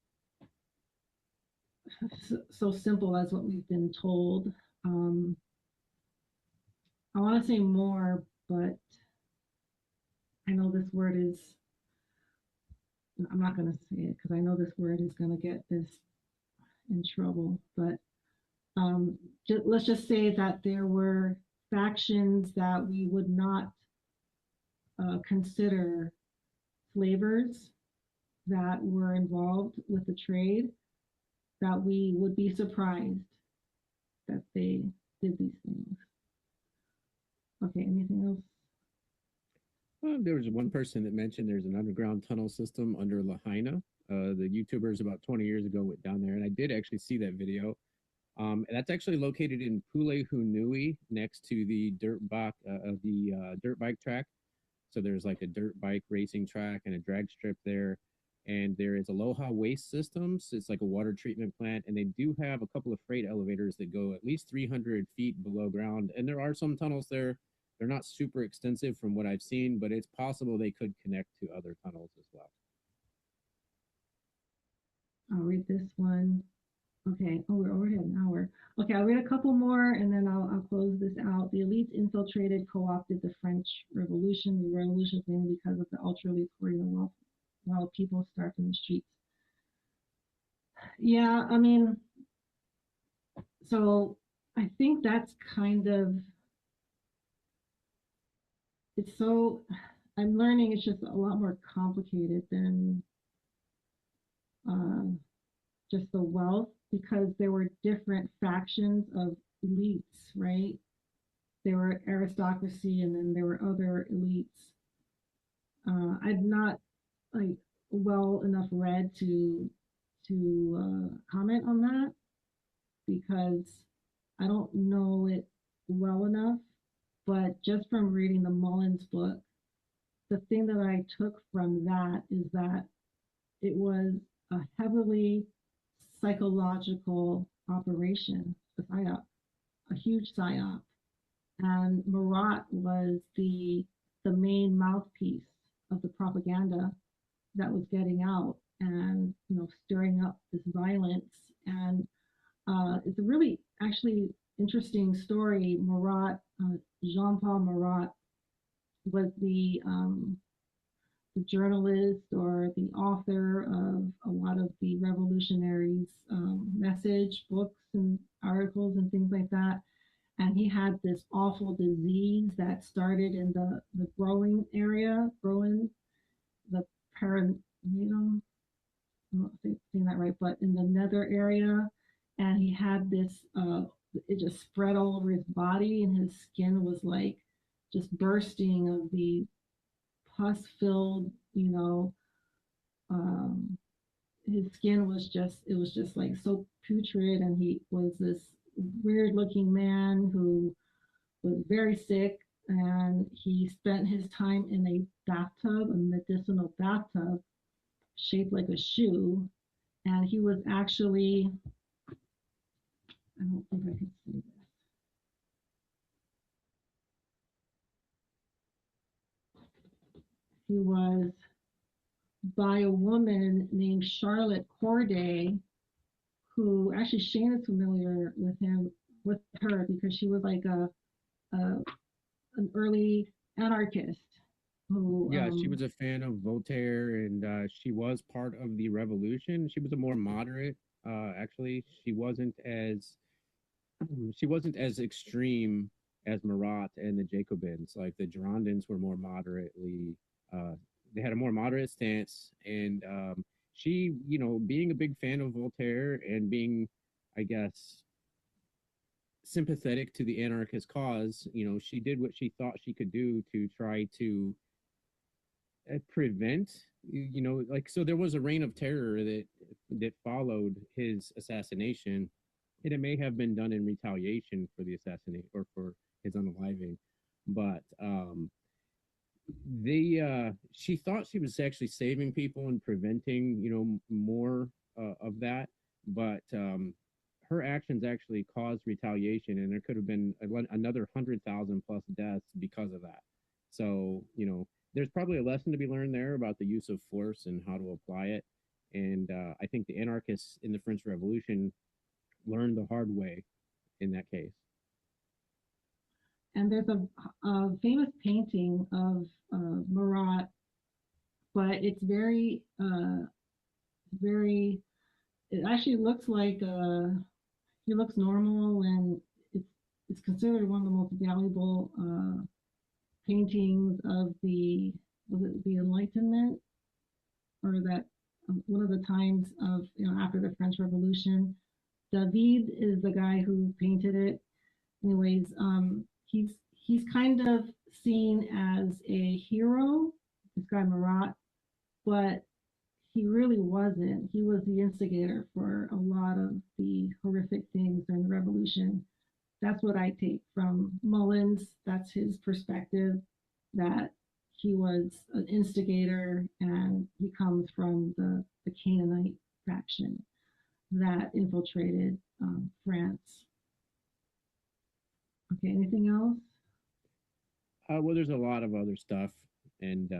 simple as what we've been told. I want to say more, but I know this word is, I'm not going to say it because I know this word is going to get us in trouble, but let's just say that there were factions that we would not consider slavers that were involved with the trade, that we would be surprised that they did these things. Okay, anything else? There was one person that mentioned there's an underground tunnel system under Lahaina. The YouTubers about 20 years ago went down there, and I did actually see that video. And that's actually located in Pulehunui, next to the dirt bike track. So there's like a dirt bike racing track and a drag strip there. And there is Aloha Waste Systems. It's like a water treatment plant. And they do have a couple of freight elevators that go at least 300 feet below ground. And there are some tunnels there. They're not super extensive from what I've seen, but it's possible they could connect to other tunnels as well. I'll read this one. Okay. Oh, we're already at an hour. Okay, I'll read a couple more and then I'll close this out. The elites infiltrated, co-opted the French Revolution. The revolution was mainly because of the ultra elites hoarding the wealth while people starved in the streets. Yeah, I mean, so I think that's kind of, it's so, I'm learning it's just a lot more complicated than just the wealth, because there were different factions of elites, right? There were aristocracy and then there were other elites. I'm not like well enough read to comment on that because I don't know it well enough. But just from reading the Mullins book, the thing that I took from that is that it was a heavily psychological operation, a psyop, a huge psyop. And Marat was the main mouthpiece of the propaganda that was getting out and stirring up this violence. And it's a really actually interesting story. Marat, Jean-Paul Marat, was the journalist or the author of a lot of the revolutionaries' message books and articles and things like that. And he had this awful disease that started in the growing area, the perineum, I'm not saying that right, but in the nether area. And he had this, it just spread all over his body, and his skin was like just bursting of the pus filled, his skin was just, it was just like so putrid. And he was this weird looking man who was very sick. And he spent his time in a bathtub, a medicinal bathtub shaped like a shoe. And he was actually, I don't think I can see this. He was by a woman named Charlotte Corday, who actually Shane is familiar with her because she was like an early anarchist. Who, yeah, she was a fan of Voltaire, and she was part of the revolution. She was a more moderate. Actually, she wasn't as extreme as Marat and the Jacobins. Like the Girondins were more moderately. They had a more moderate stance, and she, being a big fan of Voltaire and being, I guess, sympathetic to the anarchist cause, she did what she thought she could do to try to prevent, like, so there was a reign of terror that followed his assassination, and it may have been done in retaliation for the assassination or for his unaliving, but she thought she was actually saving people and preventing more of that, but her actions actually caused retaliation, and there could have been another 100,000 plus deaths because of that. So there's probably a lesson to be learned there about the use of force and how to apply it. And I think the anarchists in the French Revolution learned the hard way in that case. And there's a famous painting of Marat, but it's very, it actually looks like he looks normal, and it's considered one of the most valuable paintings of the Enlightenment, or that one of the times of after the French Revolution. David is the guy who painted it. Anyways, he's kind of seen as a hero, this guy Marat, but he really wasn't. He was the instigator for a lot of the horrific things during the revolution. That's what I take from Mullins. That's his perspective, that he was an instigator and he comes from the Canaanite faction that infiltrated France. Okay, anything else? Well, there's a lot of other stuff, and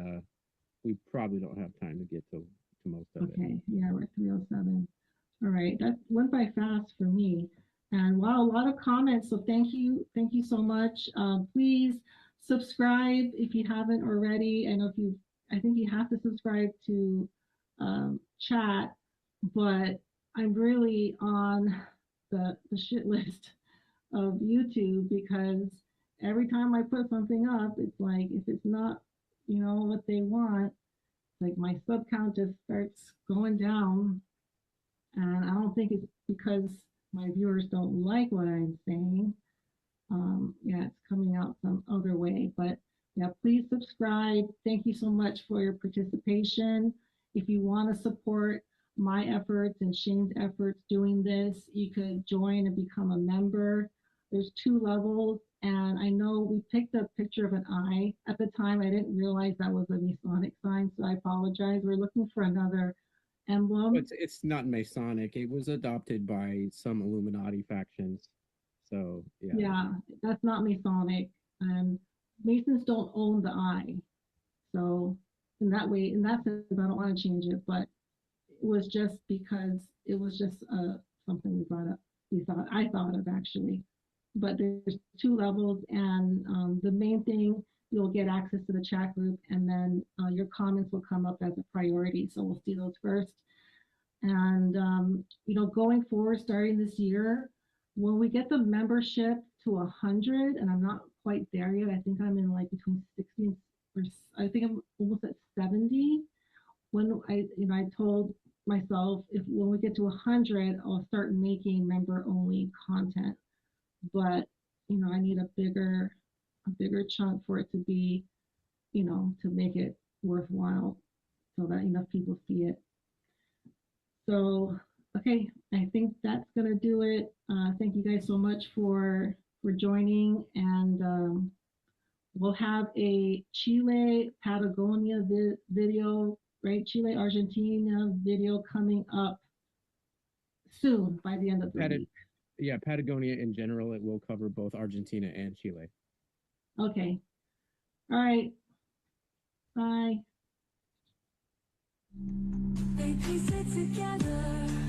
we probably don't have time to get to most of it. Okay, yeah, we're at 3:07. All right, that went by fast for me. And wow, a lot of comments. So thank you so much. Please subscribe if you haven't already. I know I think you have to subscribe to chat, but I'm really on the shit list of YouTube because every time I put something up, it's like if it's not, what they want, like my sub count just starts going down. And I don't think it's because my viewers don't like what I'm saying. Yeah, it's coming out some other way. But yeah, please subscribe. Thank you so much for your participation. If you want to support my efforts and Shane's efforts doing this, you could join and become a member. There's 2 levels. And I know we picked a picture of an eye. At the time, I didn't realize that was a Masonic sign, so I apologize. We're looking for another emblem. It's not Masonic. It was adopted by some Illuminati factions. So yeah. Yeah, that's not Masonic. And Masons don't own the eye. So in that sense, I don't want to change it. But it was just because it was just something we brought up. I thought of actually. But there's 2 levels, and the main thing, you'll get access to the chat group, and then your comments will come up as a priority. So we'll see those first. And going forward, starting this year, when we get the membership to 100, and I'm not quite there yet. I think I'm in like between 60 or I think I'm almost at 70. When I told myself when we get to 100, I'll start making member-only content. But I need a bigger chunk for it to be, to make it worthwhile, so that enough people see it. So, okay, I think that's gonna do it. Thank you guys so much for joining, and we'll have a Chile Patagonia video, right? Chile Argentina video coming up soon by the end of the week. Yeah, Patagonia in general, it will cover both Argentina and Chile. Okay. All right. Bye. They piece it together.